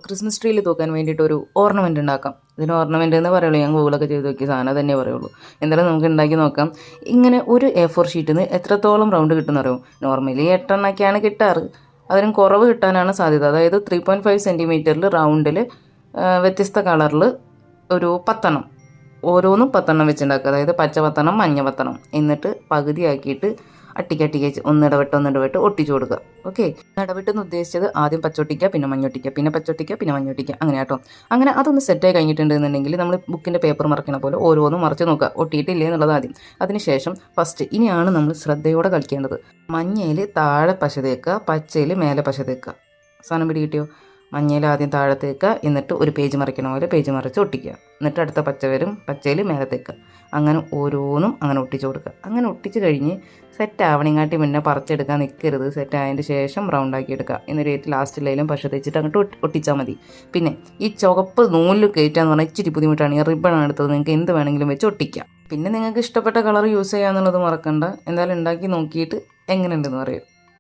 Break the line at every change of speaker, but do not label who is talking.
Christmas ട്രീയിൽ തൂക്കാൻ വേണ്ടിയിട്ട് ഒരു ഓർണമെൻറ്റ് ഉണ്ടാക്കാം. ഇതിന് ഓർണമെൻറ്റ് എന്ന് പറയുള്ളൂ. ഞാൻ ഗൂഗിളൊക്കെ ചെയ്ത് നോക്കിയ സാധനം തന്നെ പറയുള്ളൂ. എന്തായാലും നമുക്ക് ഉണ്ടാക്കി നോക്കാം. ഇങ്ങനെ ഒരു A4 ഷീറ്റിൽ നിന്ന് എത്രത്തോളം റൗണ്ട് കിട്ടുമെന്ന് അറിയുമോ? നോർമലി 8 എണ്ണൊക്കെയാണ് കിട്ടാറ്. അതിനും കുറവ് കിട്ടാനാണ് സാധ്യത. അതായത് 3.5 സെൻറ്റിമീറ്ററിൽ റൗണ്ടിൽ വ്യത്യസ്ത കളറിൽ ഒരു 10 എണ്ണം, ഓരോന്നും 10 എണ്ണം വെച്ചുണ്ടാക്കുക. അതായത് പച്ച 10 എണ്ണം, മഞ്ഞ 10 എണ്ണം. എന്നിട്ട് പകുതിയാക്കിയിട്ട് അട്ടിക്കട്ടിക്ക് ഒന്നിടവിട്ട് ഒട്ടിച്ചു കൊടുക്കുക. ഓക്കെ, ഇടവിട്ടെന്ന് ഉദ്ദേശിച്ചത് ആദ്യം പച്ചൊട്ടിക്കുക, പിന്നെ മഞ്ഞൊട്ടിക്കുക, പിന്നെ പച്ചൊട്ടിക്കുക, പിന്നെ മഞ്ഞൊട്ടിക്കുക, അങ്ങനെ കേട്ടോ. അങ്ങനെ അതൊന്ന് സെറ്റായി കഴിഞ്ഞിട്ടുണ്ടെന്നുണ്ടെങ്കിൽ നമ്മൾ ബുക്കിൻ്റെ പേപ്പർ മറക്കണ പോലെ ഓരോന്നും മറിച്ച് നോക്കുക, ഒട്ടിയിട്ടില്ലേ എന്നുള്ളത് ആദ്യം. അതിനുശേഷം ഫസ്റ്റ് ഇനിയാണ് നമ്മൾ ശ്രദ്ധയോടെ കളിക്കേണ്ടത്. മഞ്ഞയിൽ താഴെ പശ തേക്കുക, പച്ചയിൽ മേലെ പശ തേക്കുക. സാധനം പിടി കിട്ടിയോ? മഞ്ഞയിൽ ആദ്യം താഴെ തേക്കുക, എന്നിട്ട് ഒരു പേജ് മറിക്കണ പോലെ പേജ് മറിച്ച് ഒട്ടിക്കുക. എന്നിട്ട് അടുത്ത പച്ച വരും, പച്ചയിൽ മേലെ തേക്കുക. അങ്ങനെ ഓരോന്നും അങ്ങനെ ഒട്ടിച്ച് കൊടുക്കുക. അങ്ങനെ ഒട്ടിച്ച് കഴിഞ്ഞ് സെറ്റ് ആവണിങ്ങാട്ടി മുന്നേ പറിച്ചെടുക്കാൻ നിൽക്കരുത്. സെറ്റ് ആയതിൻ്റെ ശേഷം റൗണ്ടാക്കി എടുക്കുക. എന്നൊരു ലാസ്റ്റിലേലും പശ തേച്ചിട്ട് അങ്ങോട്ട് ഒട്ടിച്ചാൽ മതി. പിന്നെ ഈ ചുവപ്പ് നൂലിൽ കയറ്റാന്ന് പറഞ്ഞാൽ ഇച്ചിരി ബുദ്ധിമുട്ടാണ്. ഈ റിബൺ എടുത്തത് നിങ്ങൾക്ക് എന്ത് വേണമെങ്കിലും വെച്ച് ഒട്ടിക്കാം. പിന്നെ നിങ്ങൾക്ക് ഇഷ്ടപ്പെട്ട കളർ യൂസ് ചെയ്യാന്നുള്ളത് മറക്കണ്ട. എന്തായാലും ഉണ്ടാക്കി നോക്കിയിട്ട് എങ്ങനെയുണ്ടെന്ന് പറയും.